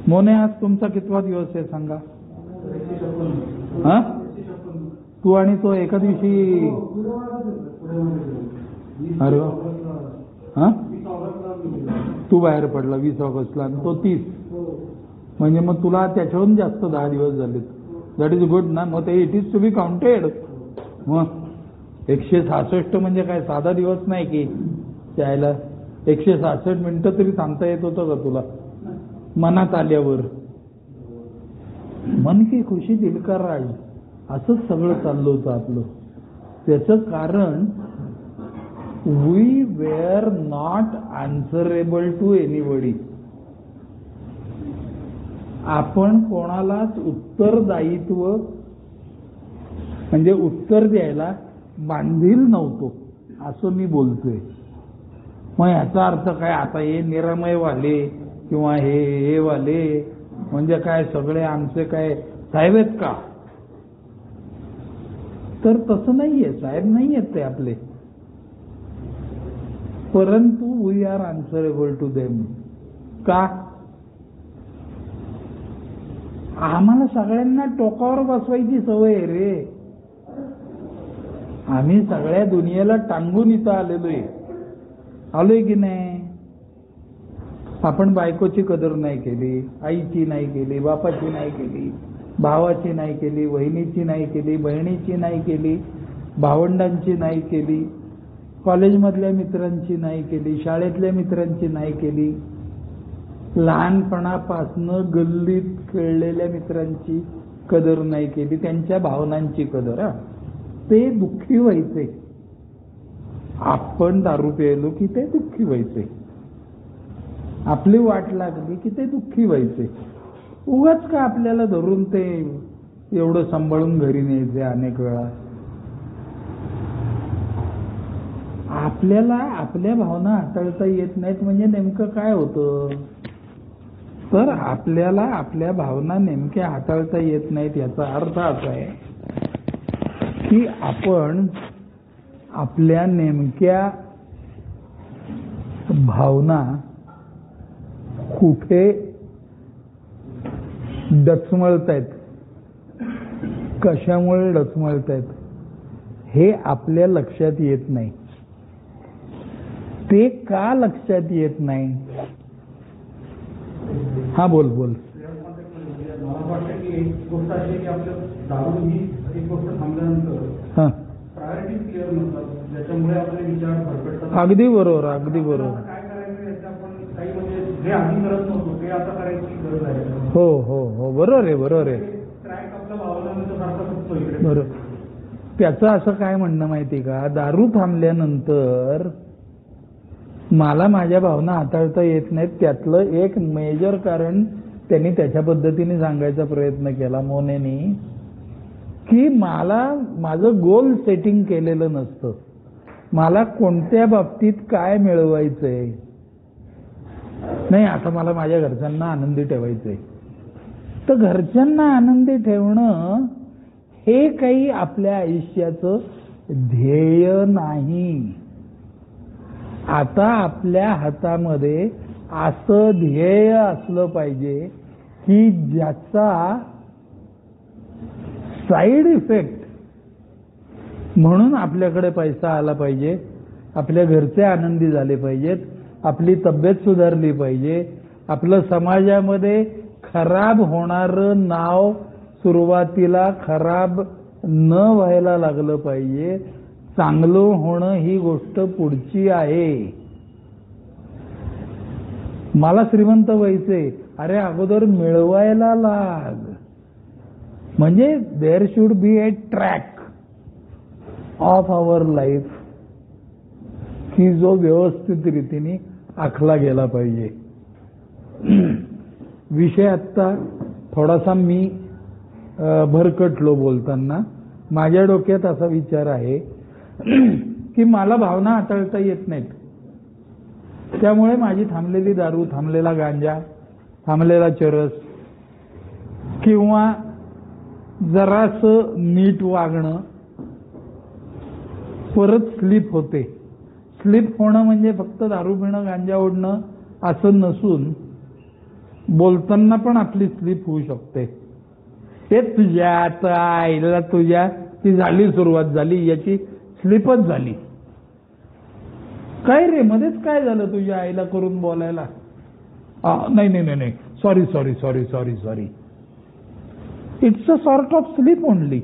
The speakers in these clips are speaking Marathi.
मोने, आज तुमचा कितवा दिवस आहे सांगा? हा, तू आणि तो एका दिवशी. अरे वा. हा, तू बाहेर पडला 20 ऑगस्टला आणि तो 30. म्हणजे मग तुला त्याच्याहून जास्त 10 दिवस झालेत. दॅट इज गुड ना. मग ते it is to be counted. मग 166 म्हणजे काय साधा दिवस नाही की त्याला. 166 मिनिटं तरी सांगता येत होतं का तुला मनात आल्यावर? मन की खुशी दिल का राज, असंच सगळं चाललं होतं आपलं. त्याचं कारण we were not answerable to anybody. आपण कोणालाच उत्तरदायित्व म्हणजे उत्तर द्यायला बांधील नव्हतो असं मी बोलतोय. मग याचा अर्थ काय आता हे निरामय वाले किंवा हे वाले म्हणजे काय सगळे आमचे काय साहेब आहेत का? तर तसं नाहीये, साहेब नाहीयेत ते आपले. परंतु we are answerable to them. का? आम्हाला सगळ्यांना टोकावर बसवायची सवय आहे रे. आम्ही सगळ्या दुनियेला टांगून इथं आलोय की नाही? आपण बायकोची कदर नाही केली, आईची नाही केली, बापाची नाही केली, भावाची नाही केली, बहिणीची नाही केली, बहिणीची नाही केली, भावंडांची नाही केली, कॉलेजमधल्या मित्रांची नाही केली, शाळेतल्या मित्रांची नाही केली, लहानपणापासनं गल्लीत खेळलेल्या मित्रांची कदर नाही केली, त्यांच्या भावनांची कदर. ते दुःखी व्हायचे. आपण दारू प्यायलो की ते दुःखी व्हायचे. आपली वाट लागली की ते दुःखी व्हायचे. उगाच का आपल्याला धरून ते एवढं सांभाळून घरी न्यायचे अनेक वेळा? आपल्याला आपल्या भावना हाताळता येत नाहीत म्हणजे नेमकं काय होतं? तर आपल्याला आपल्या भावना नेमक्या हाताळता येत नाहीत याचा अर्थ असा आहे की आपण आपल्या नेमक्या भावना कुठे डचमळतायत, कशामुळे डचमळतायत हे आपल्या लक्षात येत नाही. ते का लक्षात येत नाही? हा, बोल. मला वाटतं की एक गोष्ट अशी की आपल्या दारू ही एक गोष्ट थांबल्यानंतर प्रायोरिटी क्लिअर नसतात, ज्याच्यामुळे आपले विचार भरकटतात. अगदी बरोबर. काय करायचं याचं आपण काही म्हणजे जे आधी करत नव्हतो ते आता करायची गरज आहे. हो, बरोबर आहे. ट्रॅक आपल्या भावनांचा सारखा सुटतो इकडे. बरोबर. त्याचं असं काय म्हणणं माहिती का, दारू थांबल्यानंतर मला माझ्या भावना हाताळता येत नाहीत त्यातलं एक मेजर कारण त्यांनी त्याच्या पद्धतीने सांगायचा प्रयत्न केला मोनेनी, की मला माझं गोल सेटिंग केलेलं नसतं. मला कोणत्या बाबतीत काय मिळवायचंय नाही, आता मला माझ्या घरच्यांना आनंदी ठेवायचंय. तर घरच्यांना आनंदी ठेवणं हे काही आपल्या आयुष्याचं ध्येय नाही. आता आपल्या हातामध्ये असं ध्येय असलं पाहिजे की ज्याचा साईड इफेक्ट म्हणून आपल्याकडे पैसा आला पाहिजे, आपल्या घरचे आनंदी झाले पाहिजेत, आपली तब्येत सुधारली पाहिजे, आपलं समाजामध्ये खराब होणारं नाव सुरुवातीला खराब न व्हायला लागलं पाहिजे. चांगलं होणं ही गोष्ट पुढची आहे. मला श्रीमंत व्हायचे, अरे अगोदर मिळवायला लाग. म्हणजे there should be a track of our life की जो व्यवस्थित रीतीने आखला गेला पाहिजे. विषय आत्ता थोडासा मी भरकटलो बोलताना. माझ्या डोक्यात असा विचार आहे की मला भावना हाताळता येत नाहीत, त्यामुळे माझी थांबलेली दारू, थांबलेला गांजा, थांबलेला चरस किंवा जरासं नीट वागणं परत स्लिप होते. स्लिप होणं म्हणजे फक्त दारू पिणं, गांजा ओढणं असं नसून बोलताना पण आपली स्लिप होऊ शकते. हे तुझ्या आईला तुझ्या ती झाली, सुरुवात झाली, याची स्लिपच झाली. काय रे मध्येच काय झालं तुझ्या आईला करून बोलायला? नाही नाही नाही, sorry sorry sorry sorry sorry. It's a sort of slip only,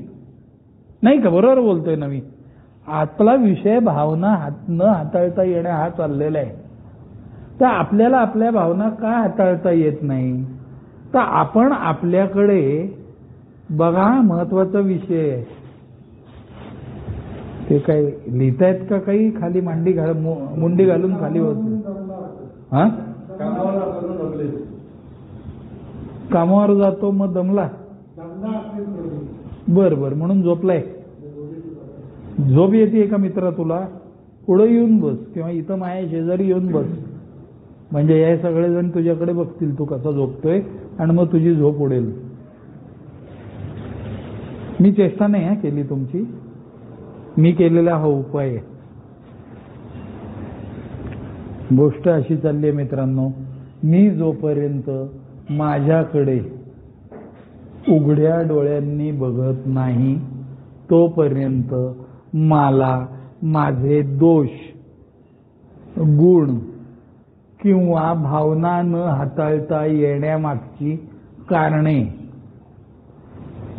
नाही का? बरोबर बोलतोय ना मी? आपला विषय भावना न हाताळता येणे हा चाललेला आहे. तर आपल्याला आपल्या भावना का हाताळता येत नाही? तर आपण आपल्याकडे बघा, महत्वाचा विषय आहे. ते काय लिहितायत का काही? खाली मांडी मुंडी घालून खाली होत. हा, कामावर जातो मग दमला. बर बर, म्हणून झोपलाय. झोप येते का मित्रा तुला? पुढे येऊन बस किंवा इथं माझ्या शेजारी येऊन बस, म्हणजे हे सगळेजण तुझ्याकडे बघतील तू कसा झोपतोय आणि मग तुझी झोप उडेल. मी चेष्टा नाही केली तुमची, मी केलेला हा उपाय आहे. गोष्ट अशी चालली आहे मित्रांनो, मी जोपर्यंत माझ्याकडे उघड्या डोळ्यांनी बघत नाही तोपर्यंत मला माझे दोष, गुण किंवा भावना न हाताळता येण्यामागची कारणे,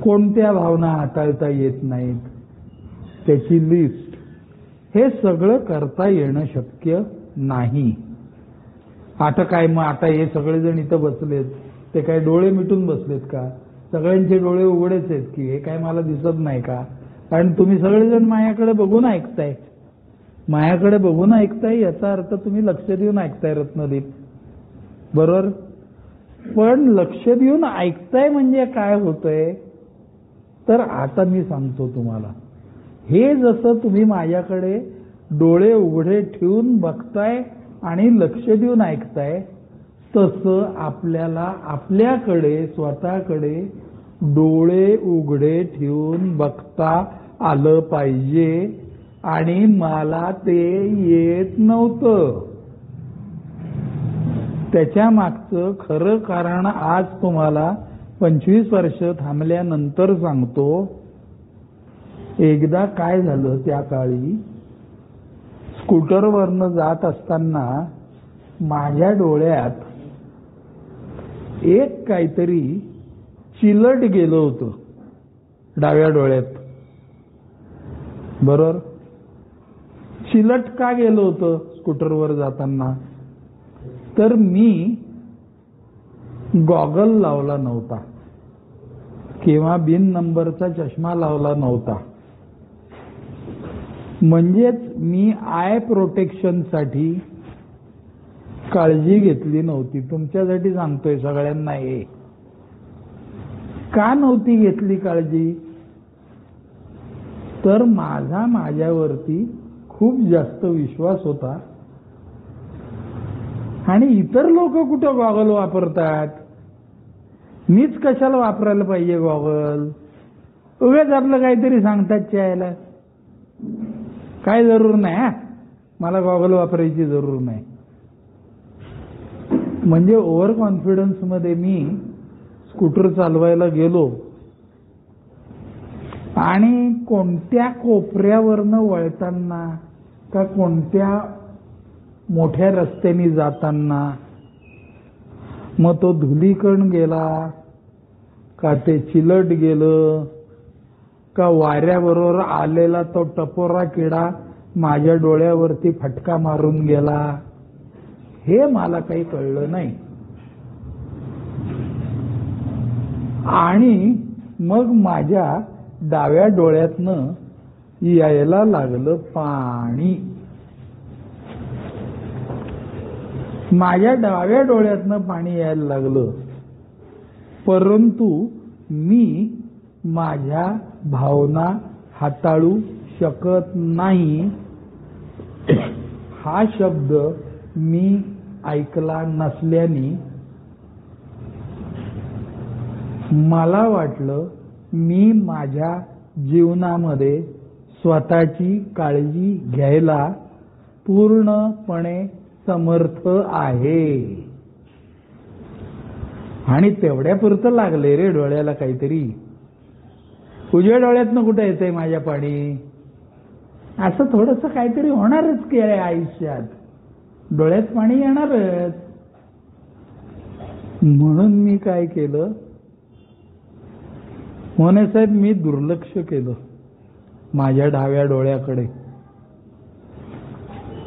कोणत्या भावना हाताळता येत नाहीत त्याची लिस्ट, हे सगळं करता येणं शक्य नाही. आता काय मग, आता हे सगळेजण इथं बसलेत, ते काय डोळे मिटून बसलेत का? सगळ्यांचे डोळे उघडेच आहेत की? हे काय मला दिसत नाही का? कारण तुम्ही सगळेजण माझ्याकडे बघून ऐकताय. माझ्याकडे बघून ऐकताय याचा अर्थ तुम्ही लक्ष देऊन ऐकताय रत्नदीप, बरोबर? पण लक्ष देऊन ऐकताय म्हणजे काय होतंय? तर आता मी सांगतो तुम्हाला. हे जसं तुम्ही माझ्याकडे डोळे उघडे ठेवून बघताय आणि लक्ष देऊन ऐकताय, तसं आपल्याला आपल्याकडे स्वतःकडे डोळे उघडे ठेवून बघता आलं पाहिजे. आणि मला ते येत नव्हतं. त्याच्या मागचं खरं कारण आज तुम्हाला 25 वर्ष थांबल्यानंतर सांगतो. एकदा काय झालं, त्या काळी स्कूटरवरनं जात असताना माझ्या डोळ्यात एक काहीतरी चिलट गेलं होतं, डाव्या डोळ्यात, बरोबर? चिलट का गेलं होतं स्कूटरवर जाताना? तर मी गॉगल लावला नव्हता किंवा बिन नंबरचा चष्मा लावला नव्हता. म्हणजेच मी आय प्रोटेक्शनसाठी काळजी घेतली नव्हती. तुमच्यासाठी सांगतोय सगळ्यांना. हे का नव्हती घेतली काळजी? तर माझा माझ्यावरती खूप जास्त विश्वास होता आणि इतर लोक कुठं गॉगल वापरतात, मीच कशाला वापरायला पाहिजे गॉगल? उगाच आपलं काहीतरी सांगतात चायला, काय जरूर नाही, मला गॉगल वापरायची जरूर नाही. म्हणजे ओव्हर कॉन्फिडन्स मध्ये मी स्कूटर चालवायला गेलो आणि कोणत्या कोपऱ्यावरनं वळताना का कोणत्या मोठ्या रस्त्याने जाताना मग तो धुलीकण गेला का ते चिलट गेलं का वाऱ्याबरोबर आलेला तो टपोरा किडा माझ्या डोळ्यावरती फटका मारून गेला, हे मला काही कळलं नाही. आणि मग माझ्या डाव्या डोळ्यातनं यायला लागलं पाणी. माझ्या डाव्या डोळ्यातनं पाणी यायला लागलं, परंतु मी माझ्या भावना हाताळू शकत नाही हा शब्द मी ऐकला नसल्याने मला वाटलं मी माझ्या जीवनामध्ये स्वतःची काळजी घ्यायला पूर्णपणे समर्थ आहे. आणि तेवढ्यापुरतं लागले रे डोळ्याला काहीतरी. उजव्या डोळ्यातनं कुठे येतंय माझ्या पाणी? असं थोडंसं काहीतरी होणारच की आयुष्यात, डोळ्यात पाणी येणारच. म्हणून मी काय केलं, मोने साहेब, मी दुर्लक्ष केलं माझ्या डाव्या डोळ्याकडे.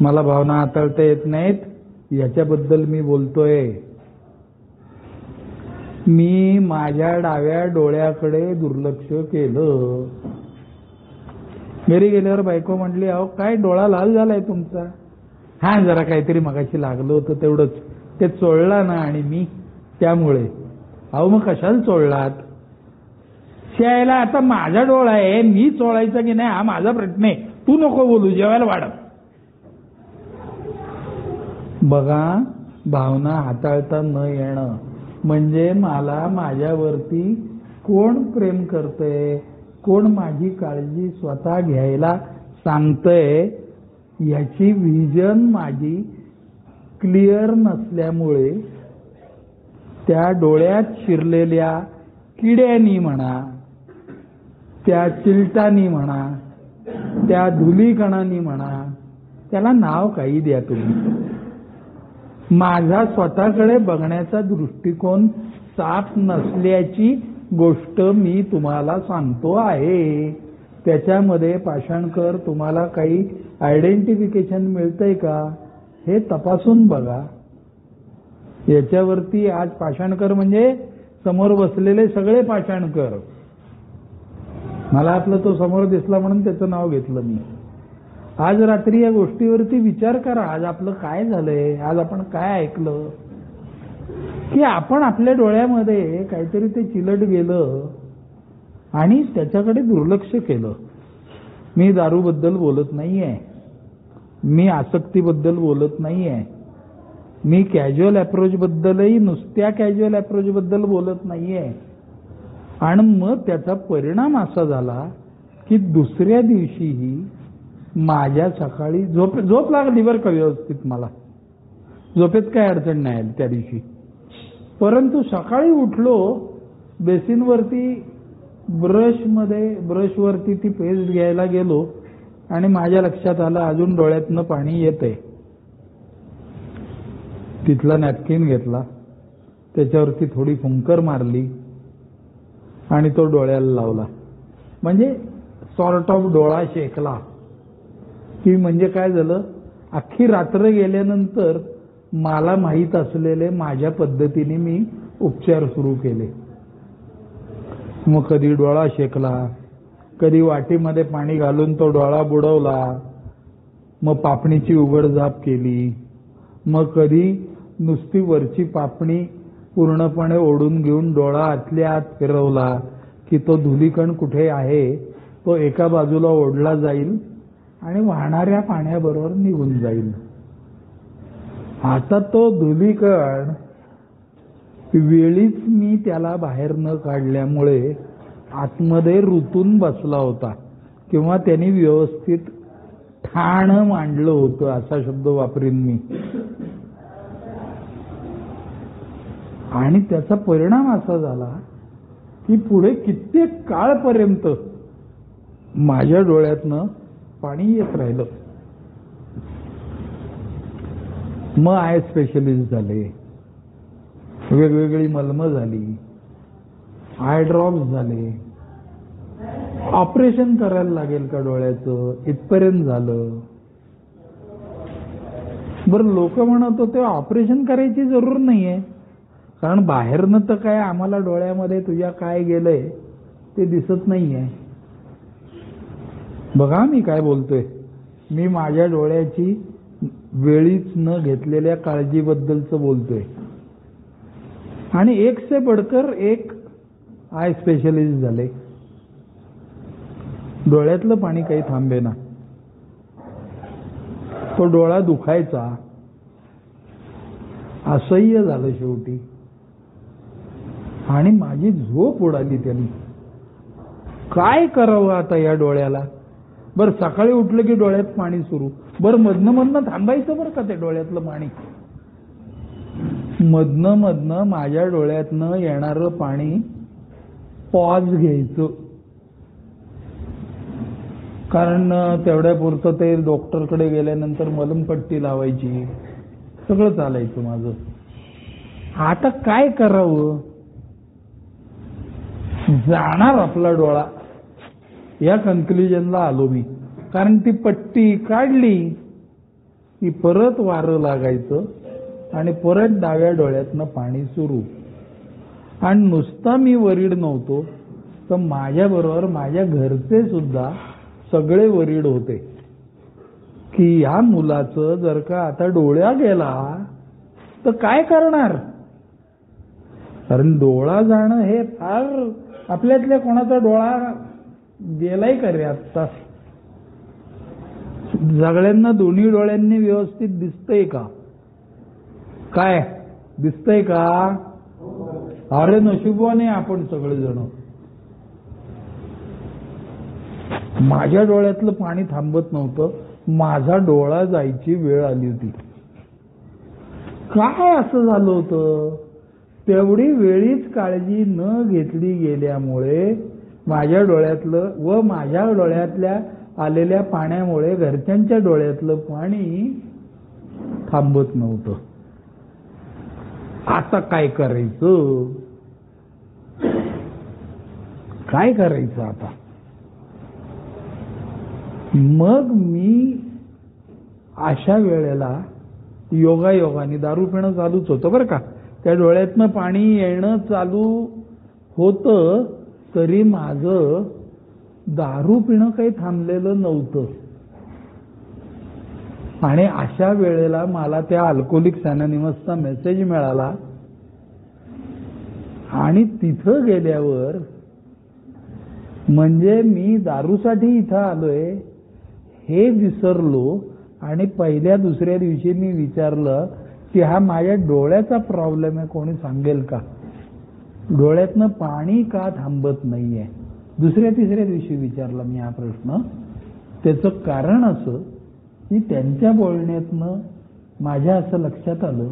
मला भावना हाताळता येत नाहीत याच्याबद्दल मी बोलतोय. मी माझ्या डाव्या डोळ्याकडे दुर्लक्ष केलं. घरी गेल्यावर बायको म्हटली, अहो काय डोळा लाल झालाय तुमचा? हा जरा काहीतरी मगाशी लागलं होतं तेवढंच, ते चोळला ना आणि मी त्यामुळे. अहो मग कशाला चोळलात? शायला आता माझा डोळा आहे, मी चोळायचा की नाही हा माझा प्रश्न आहे, तू नको बोलू, जेवायला वाढव. बघा, भावना हाताळता न येणं म्हणजे मला माझ्यावरती कोण प्रेम करतंय, कोण माझी काळजी स्वतः घ्यायला सांगतंय याची व्हिजन माझी क्लिअर नसल्यामुळे त्या डोळ्यात शिरलेल्या किड्यांनी म्हणा, त्या चिलटांनी म्हणा, त्या धुलीकणांनी म्हणा, त्याला नाव काही द्या तुम्ही, माझा स्वतःकडे बघण्याचा दृष्टिकोन साफ नसल्याची गोष्ट मी तुम्हाला सांगतो आहे. त्याच्यामध्ये पाषाणकर तुम्हाला काही आयडेंटिफिकेशन मिळतंय का हे तपासून बघा. याच्यावरती आज पाषाणकर म्हणजे समोर बसलेले सगळे पाषाणकर. मला आपलं तो समोर दिसला म्हणून त्याचं नाव घेतलं मी. आज रात्री या गोष्टीवरती विचार करा. आज आपलं काय झालंय, आज आपण काय ऐकलं की आपण आपल्या डोळ्यामध्ये काहीतरी ते चिलट गेलं आणि त्याच्याकडे दुर्लक्ष केलं. मी दारूबद्दल बोलत नाहीये, मी आसक्तीबद्दल बोलत नाहीये, मी कॅज्युअल अप्रोच बद्दलही नुसत्या कॅज्युअल अप्रोच बद्दल बोलत नाहीये. आणि मग त्याचा परिणाम असा झाला की दुसऱ्या दिवशीही माझ्या सकाळी झोप लागली बरं का व्यवस्थित. मला झोपेत काय अडचण नाही आली त्या दिवशी. परंतु सकाळी उठलो, बेसिनवरती ब्रशवरती ती पेस्ट घ्यायला गेलो आणि माझ्या लक्षात आलं अजून डोळ्यातनं पाणी येतंय. तिथला नॅपकिन घेतला, त्याच्यावरती थोडी फुंकर मारली आणि तो डोळ्याला लावला. म्हणजे सॉर्ट ऑफ डोळा शेकला की म्हणजे काय झालं, अख्खी रात्र गेल्यानंतर मला माहीत असलेले माझ्या पद्धतीने मी उपचार सुरू केले. मग कधी डोळा शेकला, कधी वाटीमध्ये पाणी घालून तो डोळा बुडवला, मग पापणीची उघडझाप केली, मग कधी नुसती वरची पापणी पूर्णपणे ओढून घेऊन डोळा आतल्या आत फिरवला की तो धुलीकण कुठे आहे तो एका बाजूला ओढला जाईल आणि वाहणाऱ्या पाण्याबरोबर निघून जाईल. आता तो धुलीकण वेळीच मी त्याला बाहेर न काढल्यामुळे आतमध्ये रुतून बसला होता किंवा त्यांनी व्यवस्थित ठाण मांडलं होतं असा शब्द वापरीन मी. आणि त्याचा परिणाम असा झाला की पुढे कित्येक काळपर्यंत माझ्या डोळ्यातनं पाणी येत राहिलं. मग आय स्पेशलिस्ट झाले, वेगवेगळी मलमं झाली, आय ड्रॉप्स झाले, ऑपरेशन करायला लागेल का डोळ्याचं इथपर्यंत झालं. बरं, लोक म्हणत होते ऑपरेशन करायची जरूर नाहीये, कारण बाहेरनं तर काय आम्हाला डोळ्यामध्ये तुझ्या काय गेलंय ते दिसत नाहीये. बघा मी काय बोलतोय, मी माझ्या डोळ्याची वेळीच न घेतलेल्या काळजीबद्दलच बोलतोय. आणि एक से बढ़कर एक आय स्पेशलिस्ट झाले. डोळ्यातलं पाणी काही थांबेना, तो डोळा दुखायचा, असह्य झालं शेवटी. आणि माझी झोप उडाली त्यांनी. काय करावं आता या डोळ्याला. बरं, सकाळी उठलं की डोळ्यात पाणी सुरू. बरं, मधनं थांबायचं बरं का ते डोळ्यातलं पाणी. मधनं माझ्या डोळ्यातनं येणारं पाणी पॉज घ्यायचं, कारण तेवढ्यापुरतं ते डॉक्टरकडे गेल्यानंतर मलमपट्टी लावायची, सगळं चालायचं माझं. आता काय करावं, जाणार आपला डोळा या कन्क्ल्युजनला आलो मी. कारण ती पट्टी काढली की परत वारं लागायचं आणि परत डाव्या डोळ्यातनं पाणी सुरू. आणि नुसता मी वरीड नव्हतो, तर माझ्याबरोबर माझ्या घरचे सुद्धा सगळे वरीड होते की या मुलाचं जर का आता डोळा गेला तर काय करणार. कारण डोळा जाणं हे फार, आपल्यातल्या कोणाचा डोळा गेलाय का रे आत्ता? सगळ्यांना दोन्ही डोळ्यांनी व्यवस्थित दिसतंय का? काय दिसतंय का? अरे नशिबाने आपण सगळेजण. माझ्या डोळ्यातलं पाणी थांबत नव्हतं, माझा डोळा जायची वेळ आली होती. काय असं झालं होतं, तेवढी वेळीच काळजी न घेतली गेल्यामुळे माझ्या डोळ्यातलं व माझ्या डोळ्यातल्या आलेल्या पाण्यामुळे घरच्यांच्या डोळ्यातलं पाणी थांबत नव्हतं. आता काय करायचं, काय करायचं आता? मग मी अशा वेळेला योगायोगाने दारू पिणं चालूच होतं बरं का. त्या डोळ्यातनं पाणी येणं चालू होतं तरी माझं दारू पिणं काही थांबलेलं नव्हतं. आणि अशा वेळेला मला त्या अल्कोहोलिक्स अनोनिमसचा मेसेज मिळाला आणि तिथं गेल्यावर म्हणजे मी दारूसाठी इथं आलोय हे विसरलो. आणि पहिल्या दुसऱ्या दिवशी मी विचारलं की हा माझ्या डोळ्याचा प्रॉब्लेम आहे, कोणी सांगेल का? डोळ्यातनं पाणी का थांबत नाहीये? दुसऱ्या तिसऱ्या दिवशी विचारला मी हा प्रश्न. त्याचं कारण असं की त्यांच्या बोलण्यातनं माझ्या असं लक्षात आलं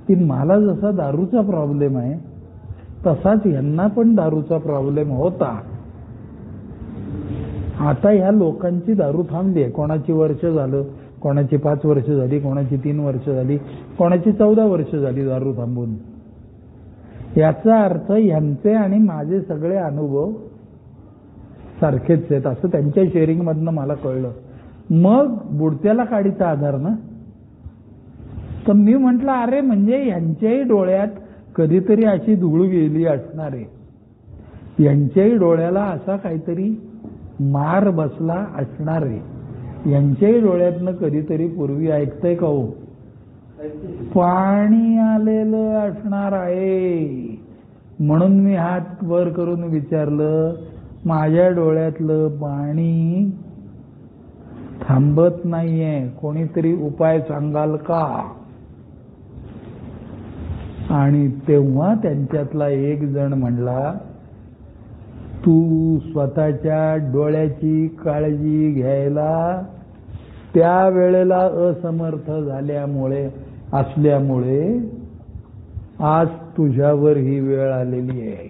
की मला जसा दारूचा प्रॉब्लेम आहे तसाच यांना पण दारूचा प्रॉब्लेम होता. आता ह्या लोकांची दारू थांबली आहे. कोणाची वर्ष झालं, कोणाची 5 वर्ष झाली, कोणाची 3 वर्ष झाली, कोणाची 14 वर्ष झाली दारू थांबून. याचा अर्थ ह्यांचे आणि माझे सगळे अनुभव सारखेच आहेत असं त्यांच्या शेअरिंग मधनं मला कळलं. मग बुडत्याला काडीचा आधार ना. तर मी म्हंटल अरे म्हणजे यांच्याही डोळ्यात कधीतरी अशी धूळ गेली असणार आहे, यांच्याही डोळ्याला असा काहीतरी मार बसला असणार आहे, यांच्याही डोळ्यातनं कधीतरी पूर्वी ऐकतंय का हो पाणी आलेलं असणार आहे. म्हणून मी हात वर करून विचारलं माझ्या डोळ्यातलं पाणी थांबत नाहीये, कोणीतरी उपाय सांगाल का? आणि तेव्हा त्यांच्यातला एक जण म्हणला तू स्वतःच्या डोळ्याची काळजी घ्यायला त्या वेळेला असमर्थ झाल्यामुळे असल्यामुळे आज तुझ्यावर ही वेळ आलेली आहे.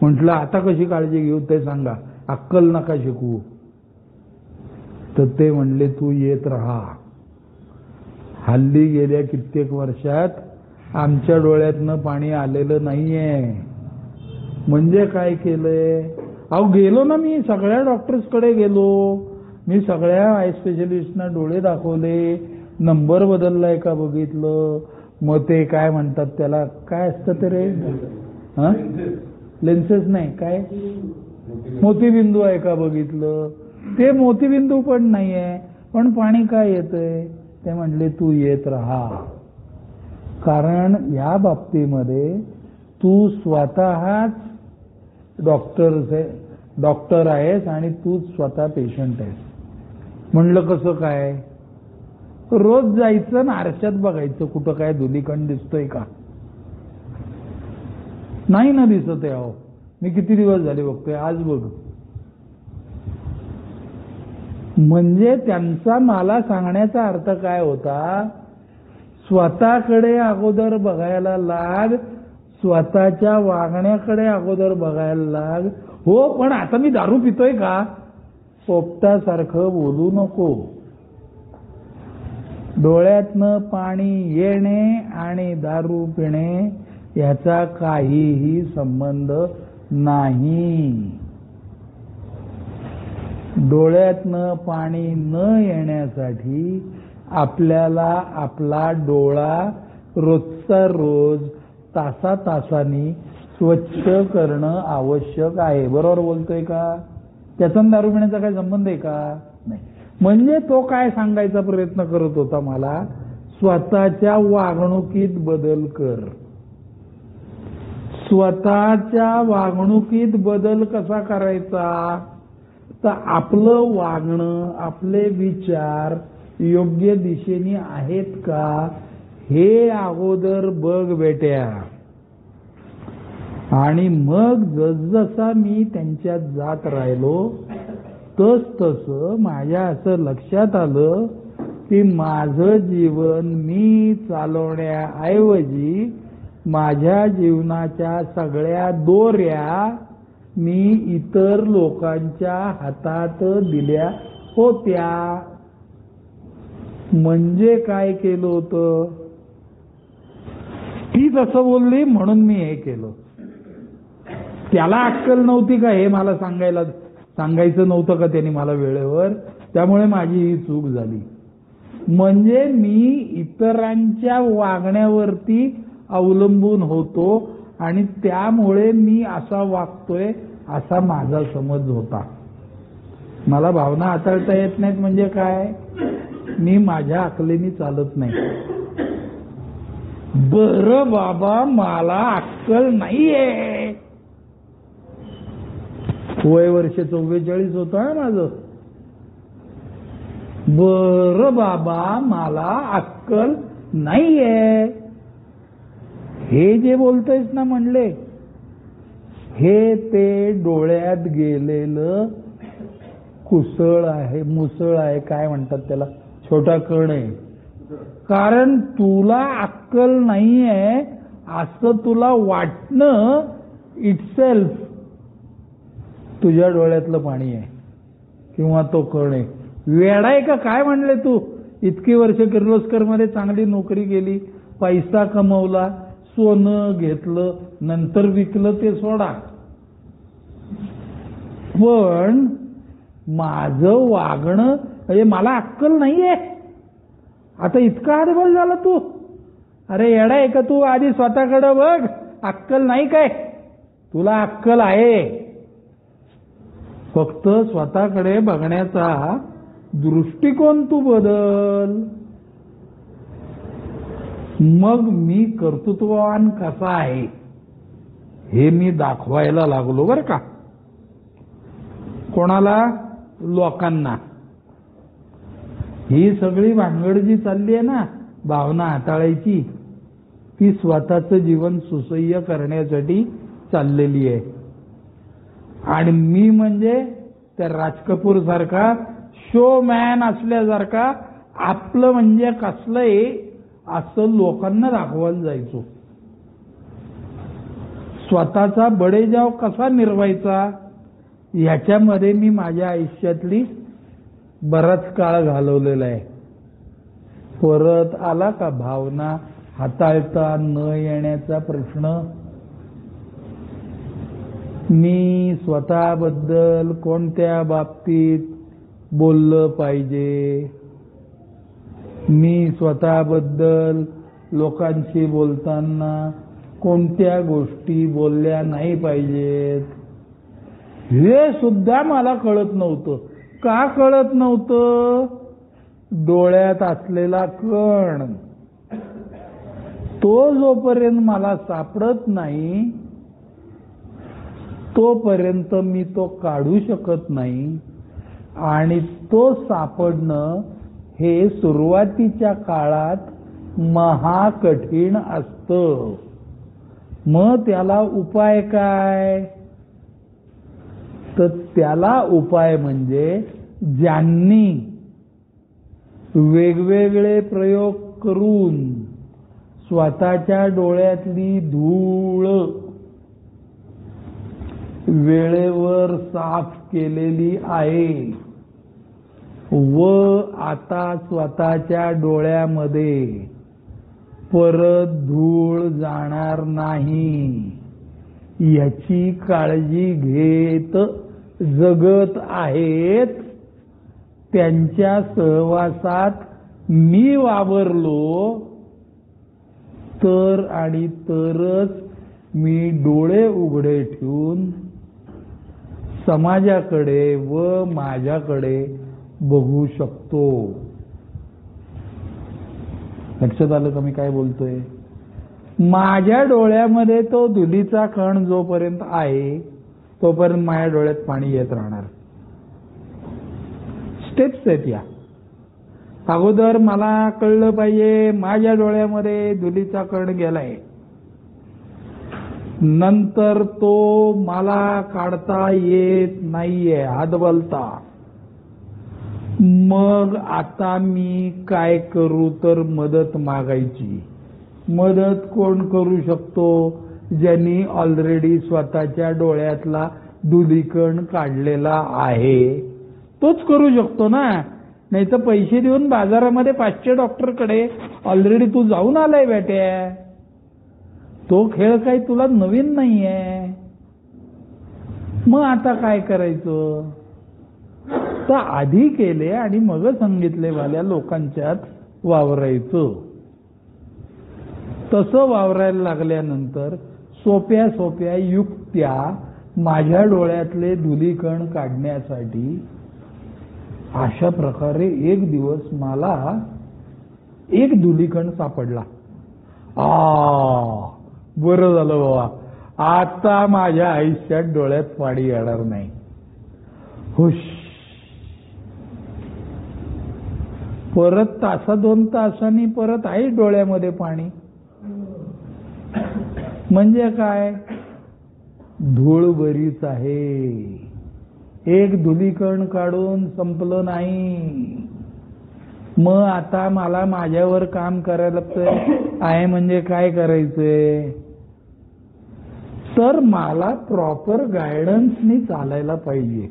म्हटलं आता कशी काळजी घेऊ ते सांगा, अक्कल नका शिकवू. तर ते म्हणले तू येत राहा. हल्ली गेल्या कित्येक वर्षात आमच्या डोळ्यातनं पाणी आलेलं नाहीये. म्हणजे काय केलंय? अहो गेलो ना मी सगळ्या डॉक्टर्सकडे गेलो, मी सगळ्या आय स्पेशलिस्टना डोळे दाखवले, नंबर बदललाय का बघितलं. मग ते काय म्हणतात त्याला, काय असतं ते रे, लेन्सेस नाही काय मोतीबिंदू आहे का बघितलं. ते मोतीबिंदू पण नाहीये, पण पाणी काय येतंय? ते म्हणले तू येत राहा. कारण या बाबतीमध्ये तू स्वतःच डॉक्टर आहेस आणि तू स्वतः पेशंट आहेस. म्हणलं कसं काय? रोज जायचं ना आरशात बघायचं कुठं काय धुलीकण दिसतोय का? नाही ना दिसत आहे. अहो मी किती दिवस झाले बघतोय, आज बघ. म्हणजे त्यांचा मला सांगण्याचा अर्थ काय होता, स्वतःकडे अगोदर बघायला लाग, स्वतःच्या वागण्याकडे अगोदर बघायला लाग. हो, पण आता मी दारू पितोय का? पोपटासारखं बोलू नको. डोळ्यातनं पाणी येणे आणि दारू पिणे याचा काहीही संबंध नाही. डोळ्यातनं पाणी न येण्यासाठी आपल्याला आपला डोळा रोजचा रोज तासातासांनी स्वच्छ करणं आवश्यक आहे. बरोबर बोलतोय का? त्याचा दारू पिण्याचा काही संबंध आहे का? नाही. म्हणजे तो काय सांगायचा प्रयत्न करत होता मला, स्वतःच्या वागणुकीत बदल कर. स्वतःच्या वागणुकीत बदल कसा करायचा? तर आपलं वागणं, आपले विचार योग्य दिशेने आहेत का हे अगोदर बघ बेट्या. आणि मग जसजसा मी त्यांच्यात जात राहिलो तस माझ्या असं लक्षात आलं की माझं जीवन मी चालवण्याऐवजी माझ्या जीवनाच्या सगळ्या दोऱ्या मी इतर लोकांच्या हातात दिल्या होत्या. म्हणजे काय केलं होतं? ती तसं बोलली म्हणून मी हे केलं. त्याला अक्कल नव्हती का हे मला सांगायचं नव्हतं का त्यांनी मला वेळेवर? त्यामुळे माझी ही चूक झाली. म्हणजे मी इतरांच्या वागण्यावरती अवलंबून होतो आणि त्यामुळे मी असा वागतोय असा माझा समज होता. मला भावना हाताळता येत नाहीत म्हणजे काय? मी माझ्या अकलेनी चालत नाही. बरं बाबा, मला अक्कल नाहीये. वय वर्ष 44 होतं आहे माझं. बरं बाबा, मला अक्कल नाहीये. हे जे बोलतोयस ना म्हणले, हे ते डोळ्यात गेलेलं कुसळ आहे, मुसळ आहे, काय म्हणतात त्याला, छोटा कण आहे. कारण तुला अक्कल नाहीये असं तुला वाटणं इटसेल्फ तुझ्या डोळ्यातलं पाणी आहे किंवा तो कण आहे. वेडा आहे का काय म्हणले तू? इतकी वर्ष किर्लोस्कर मध्ये चांगली नोकरी केली, पैसा कमवला, सोनं घेतलं, नंतर विकलं ते सोडा. पण माझं वागणं म्हणजे मला अक्कल नाहीये. आता इतका हतबल झाला तू? अरे येडा आहे का तू? आधी स्वतःकडे बघ. अक्कल नाही काय? तुला अक्कल आहे. फक्त स्वतःकडे बघण्याचा दृष्टिकोन तू बदल. मग मी कर्तृत्ववान कसा आहे हे मी दाखवायला लागलो बरं का. कोणाला? लोकांना. ही सगळी भानगड जी चालली आहे ना भावना हाताळायची, ती स्वतःचं जीवन सुसह्य करण्यासाठी चाललेली आहे. आणि मी म्हणजे त्या राज कपूर सारखा शोमॅन असल्यासारखा आपलं म्हणजे कसलं आहे असं लोकांना दाखवायला जायचो. स्वतःचा बडेजाव कसा मिरवायचा ह्याच्यामध्ये मी माझ्या आयुष्यातली बराच काळ घालवलेला आहे. परत आला का भावना हाताळता न येण्याचा प्रश्न? मी स्वतःबद्दल कोणत्या बाबतीत बोललं पाहिजे? मी स्वतःबद्दल लोकांशी बोलताना कोणत्या गोष्टी बोलल्या नाही पाहिजेत? हे सुद्धा मला कळत नव्हतं. का कळत नव्हतं? डोळ्यात असलेला कण तो जोपर्यंत मला सापडत नाही तोपर्यंत मी तो काढू शकत नाही. आणि तो सापडणं हे सुरुवातीच्या काळात महाकठीण असतं. मग त्याला उपाय काय? तर त्याला उपाय म्हणजे ज्यांनी वेगवेगळे प्रयोग करून स्वतःच्या डोळ्यातली धूळ वेळेवर साफ केलेली आहे व आता स्वतःच्या डोळ्यामध्ये परत धूळ जाणार नाही याची काळजी घेत जगत आहेत. त्यांच्या सहवासात मी वावरलो तर आणि तरच मी डोळे उघडे ठेवून समाजाकडे व माझ्याकडे बघू शकतो. लक्षात आलं का मी काय बोलतोय? माझ्या डोळ्यामध्ये तो धुलीचा कण जोपर्यंत आहे तोपर्यंत माझ्या डोळ्यात पाणी येत राहणार. स्टेप्स आहेत या. अगोदर मला कळलं पाहिजे माझ्या डोळ्यामध्ये धुलीचा कण गेलाय, नंतर तो मला काढता येत नाहीये हातबलता. मग आता मी काय करू तर मदत मागायची. मदत कोण करू शकतो? ज्यांनी ऑलरेडी स्वतःच्या डोळ्यातला धुलीकण काढलेला आहे तोच करू शकतो ना. नाही तर पैसे देऊन बाजारामध्ये 500 डॉक्टरकडे ऑलरेडी तू जाऊन आलाय बेट्या. तो खेळ काही तुला नवीन नाहीये. मग आता काय करायचं? तर आधी केले आणि मग सांगितलेवाल्या लोकांच्यात वावरायचं. तसं वावरायला लागल्यानंतर सोप्या सोप्या युक्त्या माझ्या डोळ्यातले धुलीकण काढण्यासाठी अशा प्रकारे एक दिवस मला एक धुलीकण सापडला. बरं झालं बाबा, आता माझ्या आयुष्यात डोळ्यात पाणी येणार नाही. हुश. परत तासा 2 तासांनी परत आहे डोळ्यामध्ये पाणी. म्हणजे काय? धूळ बरीच आहे. एक धुलीकण काढून संपलं नाही. मग आता मला माझ्यावर काम करायला आहे. म्हणजे काय करायचंय? तर मला प्रॉपर गायडन्सनी चालायला पाहिजे.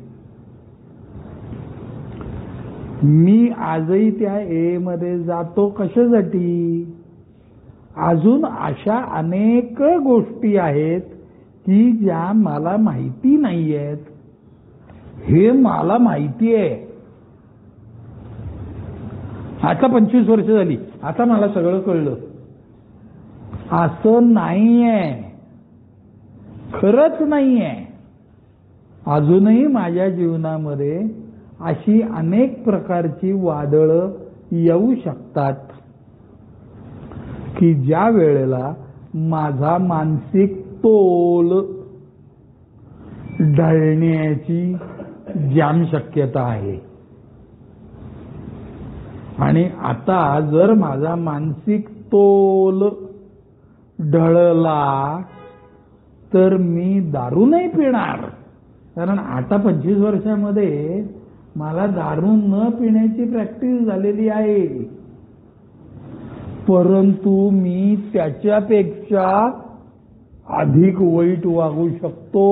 मी आजही त्या ए मध्ये जातो कशासाठी? अजून अशा अनेक गोष्टी आहेत की ज्या मला माहिती नाहीयेत. हे मला माहिती आहे. आता 25 वर्ष झाली, आता मला सगळं कळलं असं नाहीये. खरंच नाहीये. अजूनही माझ्या जीवनामध्ये अशी अनेक प्रकारची वादळं येऊ शकतात की ज्या वेळेला माझा मानसिक तोल ढळण्याची जाम शक्यता आहे. आणि आता जर माझा मानसिक तोल ढळला तर मी दारू नाही पिणार. कारण आता 25 वर्षामध्ये मला दारू न पिण्याची प्रॅक्टिस झालेली आहे. परंतु मी त्याच्यापेक्षा अधिक वाईट वागू शकतो.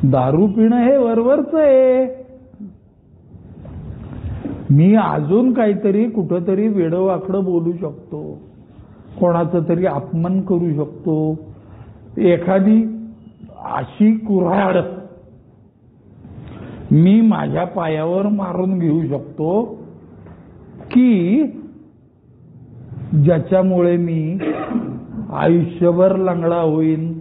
दारू पिणं हे वरवरच आहे. मी अजून काहीतरी कुठंतरी वेडवाकडं बोलू शकतो, कोणाचा तरी अपमान करू शकतो, एखादी अशी कुऱ्हाड मी माझ्या पायावर मारून घेऊ शकतो की ज्याच्यामुळे मी आयुष्यभर लंगडा होईन.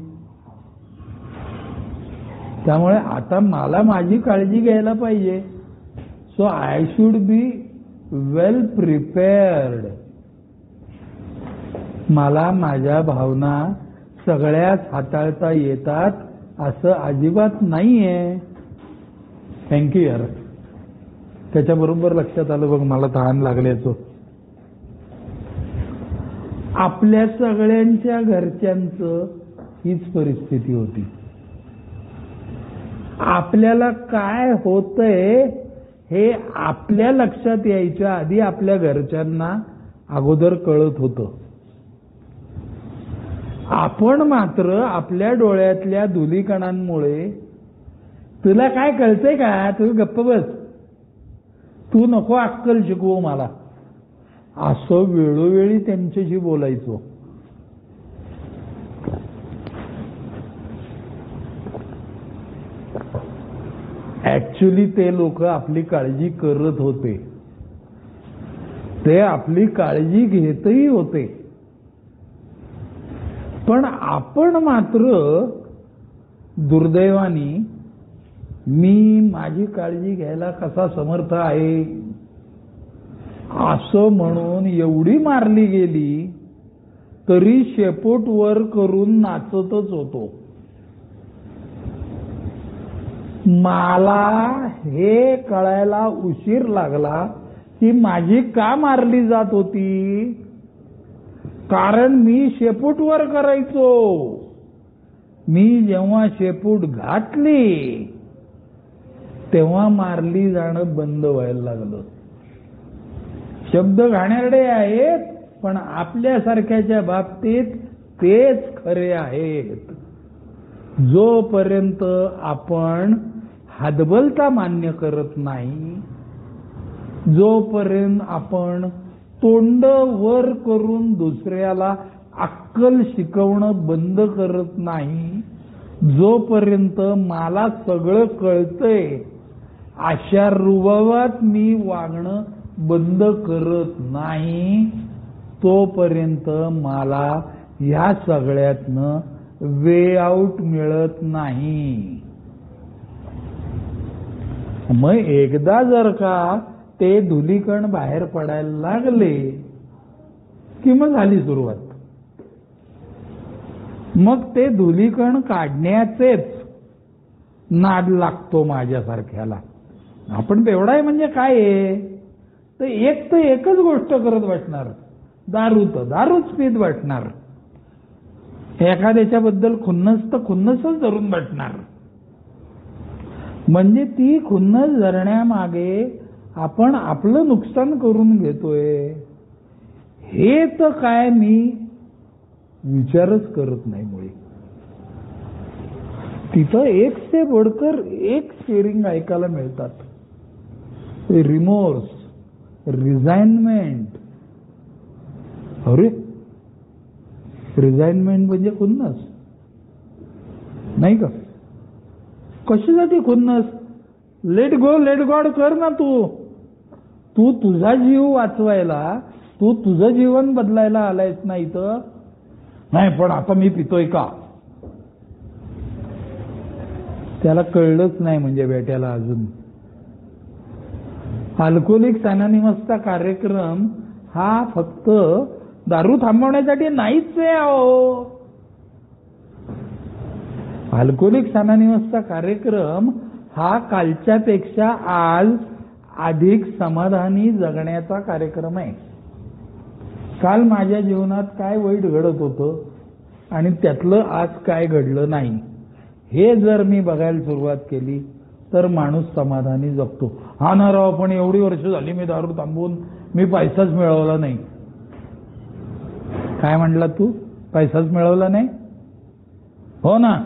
त्यामुळे आता मला माझी काळजी घ्यायला पाहिजे. So I should be well prepared. मला माझ्या भावना सगळ्याच हाताळता येतात असं अजिबात नाहीये. थँक्यू यार. त्याच्याबरोबर लक्षात आलं बघ मला तहान लागल्याचं. आपल्या सगळ्यांच्या घरच्यांचं हीच परिस्थिती होती. आपल्याला काय होतंय हे आपल्या लक्षात यायच्या आधी आपल्या घरच्यांना अगोदर कळत होतं. आपण मात्र आपल्या डोळ्यातल्या धुलीकणांमुळे तुला काय कळतंय का, तू गप्प बस, तू नको अक्कल शिकवू मला, असं वेळोवेळी त्यांच्याशी बोलायचो. ऍक्च्युली ते लोक आपली काळजी करत होते, ते आपली काळजी घेतही होते. पण आपण मात्र दुर्दैवानी मी माझी काळजी घ्यायला कसा समर्थ आहे असं म्हणून एवढी मारली गेली तरी शेपूट वर करून नाचतच होतो. मला हे कळायला उशीर लागला की माझी का मारली जात होती, कारण मी शेपूट वर करायचो. मी जेव्हा शेपूट घातली तेव्हा मारली जाणं बंद व्हायला लागलं. शब्द घाणेरडे आहेत, पण आपल्यासारख्याच्या बाबतीत तेच खरे आहेत. जोपर्यंत आपण हातबलता मान्य करत नाही, जोपर्यंत आपण तोंड वर करून दुसऱ्याला अक्कल शिकवणं बंद करत नाही, जोपर्यंत मला सगळं कळतंय अशा रुबाबात मी वागणं बंद करत नाही, तोपर्यंत मला ह्या सगळ्यातनं वे आउट मिळत नाही. मग एकदा जर का ते धुलीकण बाहेर पडायला लागले की मग झाली सुरुवात. मग ते धुलीकण काढण्याचेच नाद लागतो माझ्यासारख्याला. आपण बेवडाय म्हणजे काय आहे, तर एकच गोष्ट करत बसणार, दारूच पीत बसणार, एखाद्याच्याबद्दल खुन्नसच धरून बसणार. म्हणजे ती खुन्नस धरण्यामागे आपण आपलं नुकसान करून घेतोय हे तर काय मी विचारच करत नाही. मुळे तिथं एक से बढ़कर एक शेअरिंग ऐकायला मिळतात. रिमोर्स, रिझाइनमेंट. अरे रिझाइनमेंट म्हणजे खुन्नस नाही का? कशासाठी खुन्नस? लेट गॉड कर ना. तू तुझा जीव वाचवायला, तू तुझं जीवन बदलायला आलायस ना इथं. नाही पण आता मी पितोय का, त्याला कळलंच नाही म्हणजे बेट्याला अजून. अल्कोहोलिक्स अनॉनिमसचा कार्यक्रम हा फक्त दारू थांबवण्यासाठी नाहीच आहे. अहो, अल्कोहोलिक्स अनॉनिमसचा कार्यक्रम हा कालच्यापेक्षा आज अधिक समाधानी जगण्याचा कार्यक्रम आहे. काल माझ्या जीवनात काय वाईट घडत होतं आणि त्यातलं आज काय घडलं नाही हे जर मी बघायला सुरुवात केली तर माणूस समाधानी जगतो. हा ना राव, पण एवढी वर्ष झाली मी दारू थांबवून मी पैसाच मिळवला नाही. काय म्हणला तू? पैसाच मिळवला नाही? हो ना.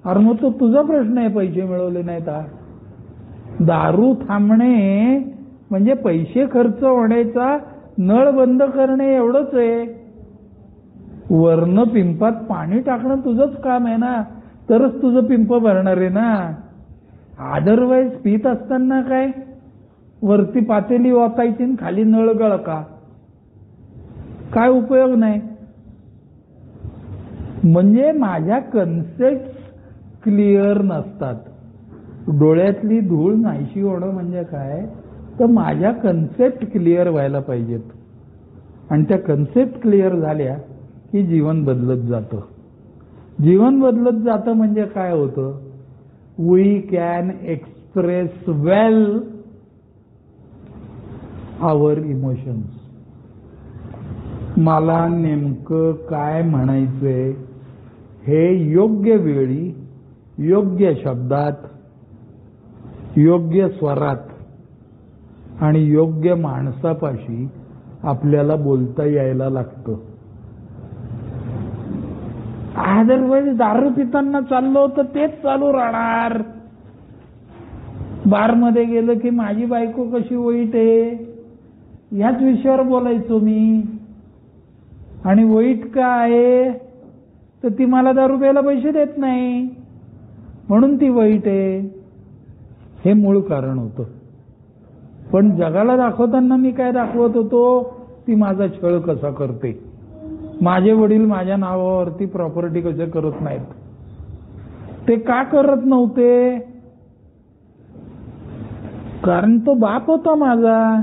अरे मग तो तुझा प्रश्न आहे, पैसे मिळवले नाहीत. दारू थांबणे म्हणजे पैसे खर्च होण्याचा नळ बंद करणे एवढंच आहे. वरनं पिंपात पाणी टाकणं तुझंच काम आहे ना, तरच तुझं पिंप भरणार आहे ना. अदरवाईज पित असताना काय वरती पातेली वाचायची खाली नळ गळका, काय उपयोग नाही. म्हणजे माझ्या कन्सेप्ट क्लिअर नसतात. डोळ्यातली धूळ नाहीशी होणं म्हणजे काय, तर माझ्या कन्सेप्ट क्लिअर व्हायला पाहिजेत. आणि त्या कन्सेप्ट क्लिअर झाल्या की जीवन बदलत जातं. जीवन बदलत जातं म्हणजे काय होतं, we can express well our emotions. मला नेमकं काय म्हणायचंय हे योग्य वेळी, योग्य शब्दात, योग्य स्वरात आणि योग्य माणसापाशी आपल्याला बोलता यायला लागतं. अदरवाईज दारू पिताना चाललो तर तेच चालू राहणार. बारमध्ये गेलं की माझी बायको कशी वाईट आहे ह्याच विषयावर बोलायचो मी. आणि वाईट का आहे तर ती मला दारू प्यायला पैसे देत नाही म्हणून ती वाईट आहे, हे मूळ कारण होतं. पण जगाला दाखवताना मी काय दाखवत होतो, ती माझा छळ कसा करते. माझे वडील माझ्या नावावरती प्रॉपर्टी कसे करत नाहीत. ते का करत नव्हते, कारण तो बाप होता माझा,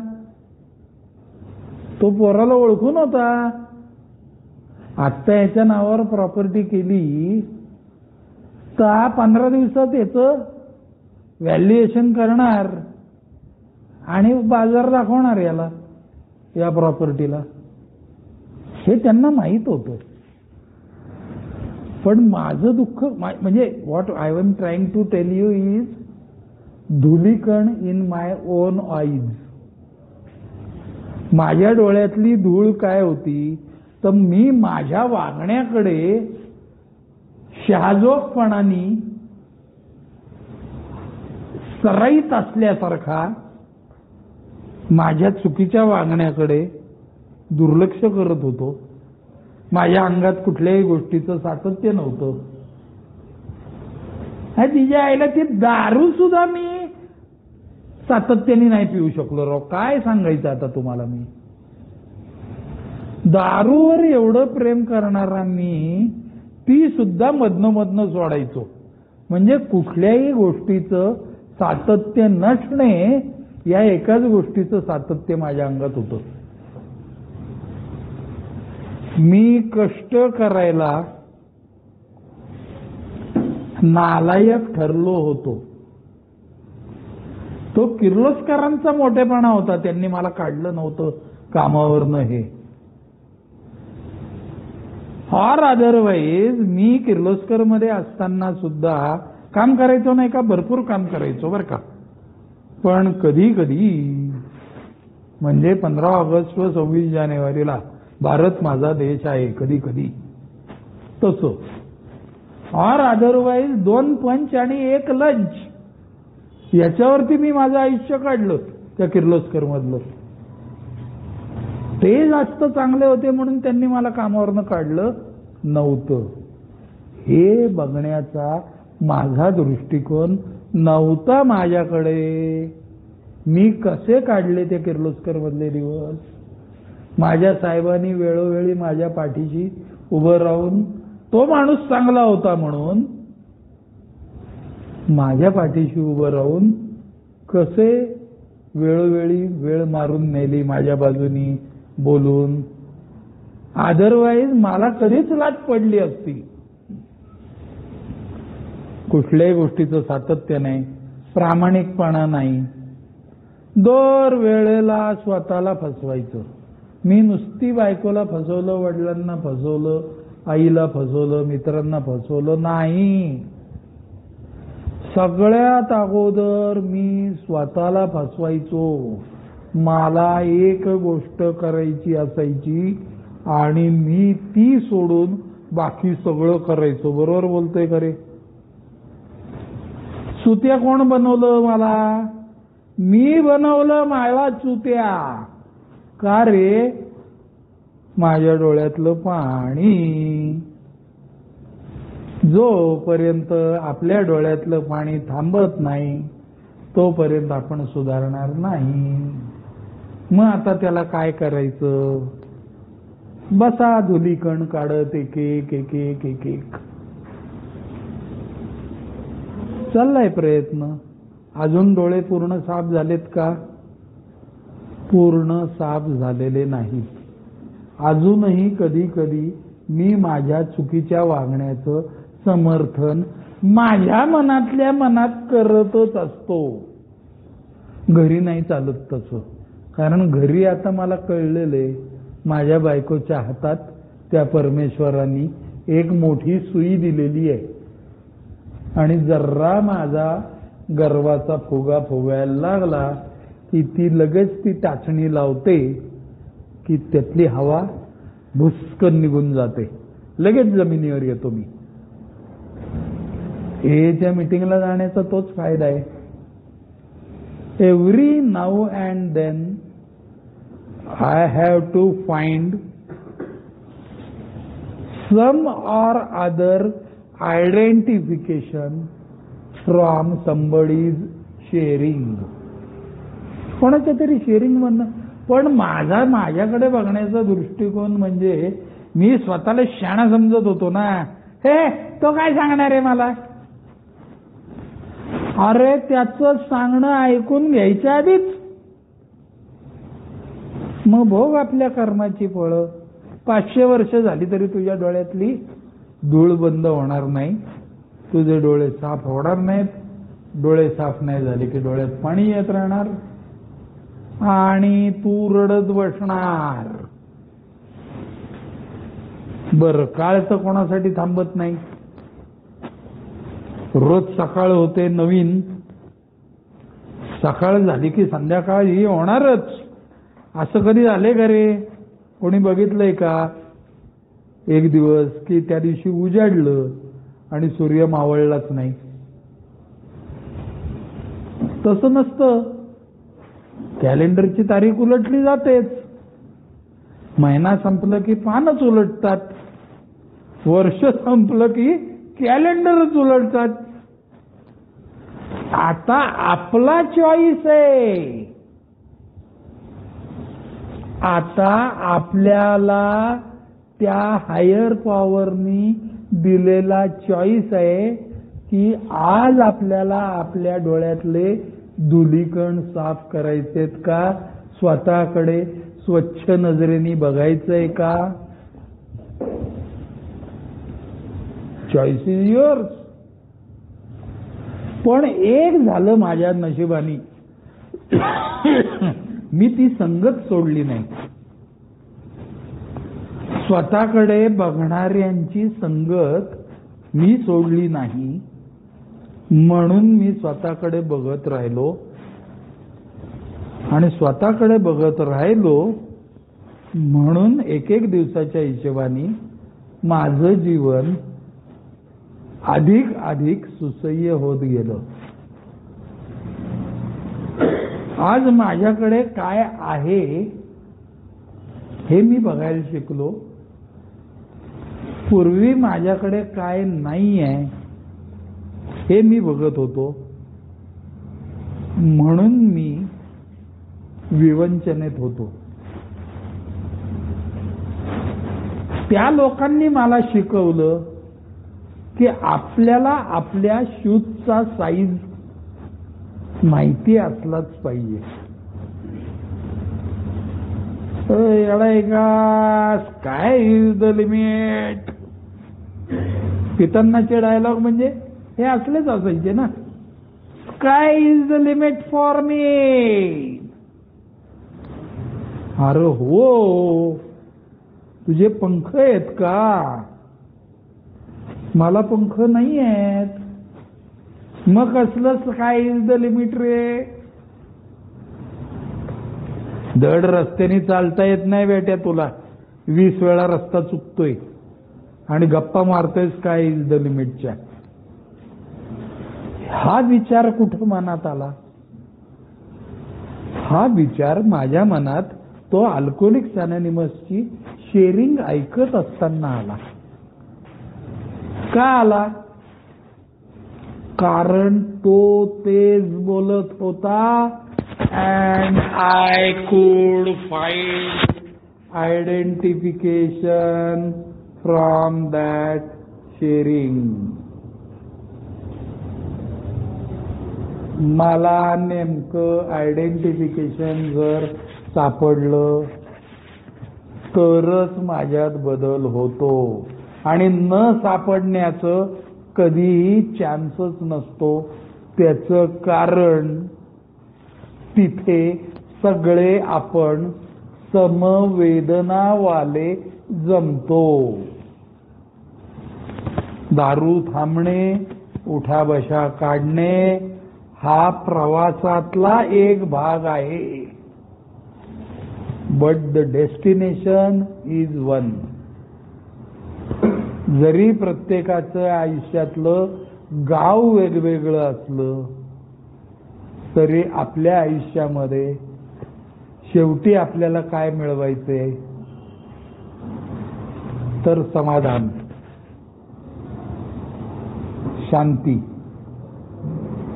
तो पोराला ओळखून होता. आत्ता याच्या नावावर प्रॉपर्टी केली तर 15 दिवसात याचं व्हॅल्युएशन करणार आणि बाजार दाखवणार याला, या प्रॉपर्टीला. हे त्यांना माहित होतं. पण माझं दुःख म्हणजे what I am trying to tell you is धुलीकण इन माय ओन आईज. माझ्या डोळ्यातली धूळ काय होती तर मी माझ्या वागण्याकडे शहाजोगपणाने सराईत असल्यासारखा माझ्या चुकीच्या वागण्याकडे दुर्लक्ष करत होतो. माझ्या अंगात कुठल्याही गोष्टीचं सातत्य नव्हतं. तिच्या आईला ती दारू सुद्धा मी सातत्याने नाही पिऊ शकलो. राव काय सांगायचं आता तुम्हाला. मी दारूवर एवढं प्रेम करणारा मी ती सुद्धा मधनं सोडायचो. म्हणजे कुठल्याही गोष्टीचं सातत्य नसणे या एकाच गोष्टीचं सातत्य माझ्या अंगात होतं. मी कष्ट करायला नालायक ठरलो होतो. तो किर्लोस्करांचा मोठेपणा होता, त्यांनी मला काढलं नव्हतं कामावरनं. हे और अदरवाईज मी किर्लोस्कर मध्ये असताना सुद्धा काम करायचो नाही का, भरपूर काम करायचो बरं का. पण कधी कधी म्हणजे 15 ऑगस्ट व 26 जानेवारीला भारत माझा देश आहे, कधी कधी तसं. और अदरवाईज 2 पंच आणि 1 लंच याच्यावरती मी माझं आयुष्य काढलं त्या किर्लोस्कर मधलं. ते जास्त चांगले होते म्हणून त्यांनी मला कामावरनं काढलं नव्हतं. हे बघण्याचा माझा दृष्टिकोन नव्हता माझ्याकडे. मी कसे काढले ते किर्लोस्कर मधले दिवस. माझ्या साहेबांनी वेळोवेळी माझ्या पाठीशी उभं राहून, तो माणूस चांगला होता म्हणून माझ्या पाठीशी उभं राहून कसे वेळोवेळी वेळ मारून नेली माझ्या बाजूनी बोलून. अदरवाईज मला कधीच लाट पडली असती. कुठल्याही गोष्टीचं सातत्य नाही, प्रामाणिकपणा नाही. दर वेळेला स्वतःला फसवायचं. मी नुसती बायकोला फसवलं, वडिलांना फसवलं, आईला फसवलं, मित्रांना फसवलं नाही. सगळ्यात अगोदर मी स्वतःला फसवायचो. मला एक गोष्ट करायची असायची आणि मी ती सोडून बाकी सगळं करायचो. बरोबर बोलतोय का रे? चुत्या कोण बनवलं मला? मी बनवलं मला चुत्या. का रे? माझ्या डोळ्यातलं पाणी. जोपर्यंत आपल्या डोळ्यातलं पाणी थांबत नाही तोपर्यंत आपण सुधारणार नाही. मग आता त्याला काय करायचं? बसा धुलीकण काढत एक एक चाललाय प्रयत्न. अजून डोळे पूर्ण साफ झालेत का? पूर्ण साफ झालेले नाही. अजूनही कधी कधी मी माझ्या चुकीच्या वागण्याचं समर्थन माझ्या मनातल्या मनात करतच असतो. घरी नाही चालत तसं. कारण घरी आता मला कळलेले माझ्या बायकोच्या हातात त्या परमेश्वरांनी एक मोठी सुई दिलेली आहे. आणि जरा माझा गर्वाचा फुगा फुगायला लागला की ती लगेच ती टाचणी लावते की त्यातली हवा भुस्कन निघून जाते, लगेच जमिनीवर येतो मी. त्या मीटिंगला जाण्याचा तोच फायदा आहे. Every now and then I have to find some or other identification from somebody's sharing. कोणाच्या तरी शेअरिंग म्हणणं. पण माझ्याकडे बघण्याचा दृष्टिकोन म्हणजे मी स्वतःला शाणा समजत होतो ना. हे तो काय सांगणार आहे मला? अरे त्याचं सांगणं ऐकून घ्यायच्या आधीच मग भोग आपल्या कर्माची फळं. 500 वर्ष झाली तरी तुझ्या डोळ्यातली धूळ बंद होणार नाही, तुझे डोळे साफ होणार नाहीत. डोळे साफ नाही झाले की डोळ्यात पाणी येत राहणार आणि तू रडत बसणार. बर, काळ तर कोणासाठी थांबत नाही. रोज सकाळ होते नवीन, सकाळ झाली की संध्याकाळ ही होणारच. असं कधी झाले का रे? कोणी बघितलंय का एक दिवस की त्या दिवशी उजाडलं आणि सूर्य मावळलाच नाही? तसं नसतं. कॅलेंडरची तारीख उलटली जातेच. महिना संपलं की पानच उलटतात, वर्ष संपलं की कॅलेंडरच उलटतात. आता आपला चॉईस आहे. आता आपल्याला त्या हायर पॉवरनी दिलेला चॉईस आहे की आज आपल्याला आपल्या डोळ्यातले धुलीकण साफ करायचेत का, स्वतःकडे स्वच्छ नजरेने बघायचंय का? Choice is yours. पण एक झालं माझ्या नशिबानी, मी ती संगत सोडली नाही. स्वतःकडे बघणाऱ्यांची संगत मी सोडली नाही, म्हणून मी स्वतःकडे बघत राहिलो. आणि स्वतःकडे बघत राहिलो म्हणून एक दिवसाच्या हिशोबाने माझं जीवन अधिक सुसह्य होत गेलं. आज माझ्याकडे काय आहे हे मी बघायला शिकलो. पूर्वी माझ्याकडे काय नाही आहे हे मी बघत होतो, म्हणून मी विवंचनेत होतो. त्या लोकांनी मला शिकवलं की आपल्याला आपल्या शूजचा साईज माहिती असलाच पाहिजे. एवढा का स्काय इज द लिमिट. पितांनाचे डायलॉग म्हणजे हे असलेच असायचे ना. Sky is the limit for me. अरे हो, तुझे पंख आहेत का? मला पंख नाही आहेत. मग कसलं स्काय इज द लिमिट रे? दड रस्त्याने चालता येत नाही बेट्या तुला. 20 वेळा रस्ता चुकतोय आणि गप्पा मारतोय स्काय इज द लिमिटच्या. हा विचार कुठं मनात आला? हा विचार माझ्या मनात तो अल्कोहोलिक्स अनोनिमसची शेअरिंग ऐकत असताना आला. का आला? कारण तो तेच बोलत होता. And I could find identification from that sharing. मला नेमकं आयडेंटिफिकेशन जर सापडलं तरच माझ्यात बदल होतो, आणि न सापडण्याचं कधीही चान्सच नसतो. त्याचं कारण तिथे सगळे आपण समवेदनावाले जमतो. दारू थांबणे, उठाबशा काढणे हा प्रवासातला एक भाग आहे. But the destination is one. जरी प्रत्येकाचं आयुष्यातलं गाव वेगवेगळं असलं तरी आपल्या आयुष्यामध्ये शेवटी आपल्याला काय मिळवायचंय तर समाधान, शांती,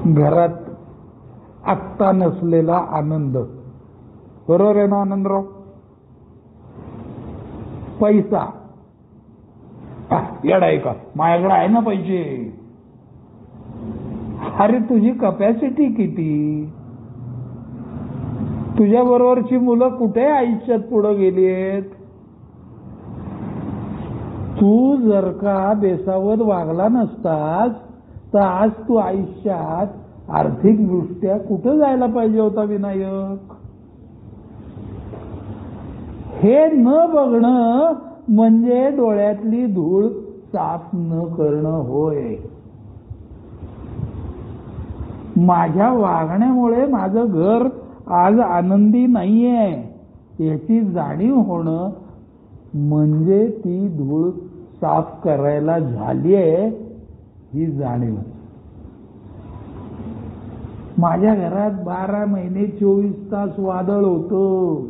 घरात आत्ता नसलेला आनंद. बरोबर आहे ना आनंदराव? पैसा येडाय का, माझ्याकडे आहे ना पैसे. अरे तुझी कपॅसिटी किती? तुझ्या बरोबरची मुलं कुठे आयुष्यात पुढे गेली आहेत? तू जर का बेसावध वागला नसतास तर आज तू आयुष्यात आर्थिकदृष्ट्या कुठं जायला पाहिजे होता विनायक? हे न बघणं म्हणजे डोळ्यातली धूळ साफ न करणं होय. माझ्या वागण्यामुळे माझं घर आज आनंदी नाहीये याची जाणीव होणं म्हणजे ती धूळ साफ करायला झालीये ही जाणीव. माझ्या घरात 12 महिने 24 तास वादळ होतं.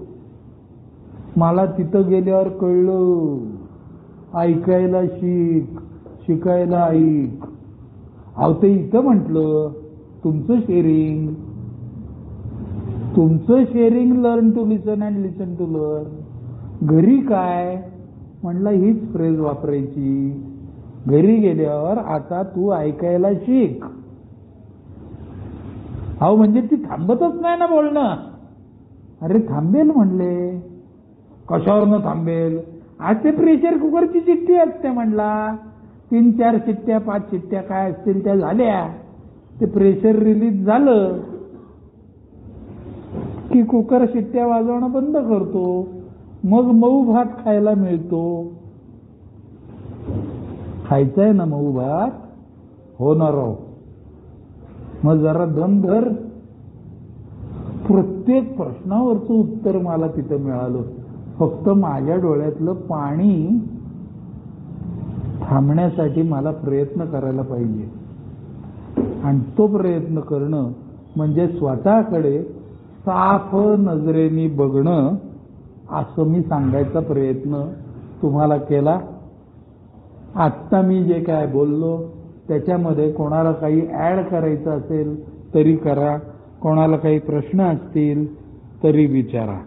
मला तिथं गेल्यावर कळलं, ऐकायला शिक, शिकायला ऐक. अहो ते इथं म्हटलं तुमचं sharing learn to listen and listen to learn. घरी काय म्हणलं हीच फ्रेज वापरायची. घरी गेल्यावर आता तू ऐकायला शिक. अहो म्हणजे ती थांबतच नाही ना बोलणं. अरे थांबेल म्हणले, कशावरनं थांबेल? आज ते प्रेशर कुकरची चिठ्ठी असते म्हणला. 3-4 शिट्ट्या 5 शिट्ट्या काय असतील त्या झाल्या, ते प्रेशर रिलीज झालं की कुकर शिट्ट्या वाजवणं बंद करतो. मग मऊ भात खायला मिळतो. खायचाय ना मऊ भात? हो ना राव. मग जरा दम धर. प्रत्येक प्रश्नावरचं उत्तर मला तिथं मिळालं. फक्त माझ्या डोळ्यातलं पाणी थांबण्यासाठी मला प्रयत्न करायला पाहिजे. आणि तो प्रयत्न करणं म्हणजे स्वतःकडे साफ नजरेने बघणं असं मी सांगायचा प्रयत्न तुम्हाला केला. आत्ता मी जे काय बोललो त्याच्यामध्ये कोणाला काही ऍड करायचं असेल तरी करा, कोणाला काही प्रश्न असतील तरी विचारा.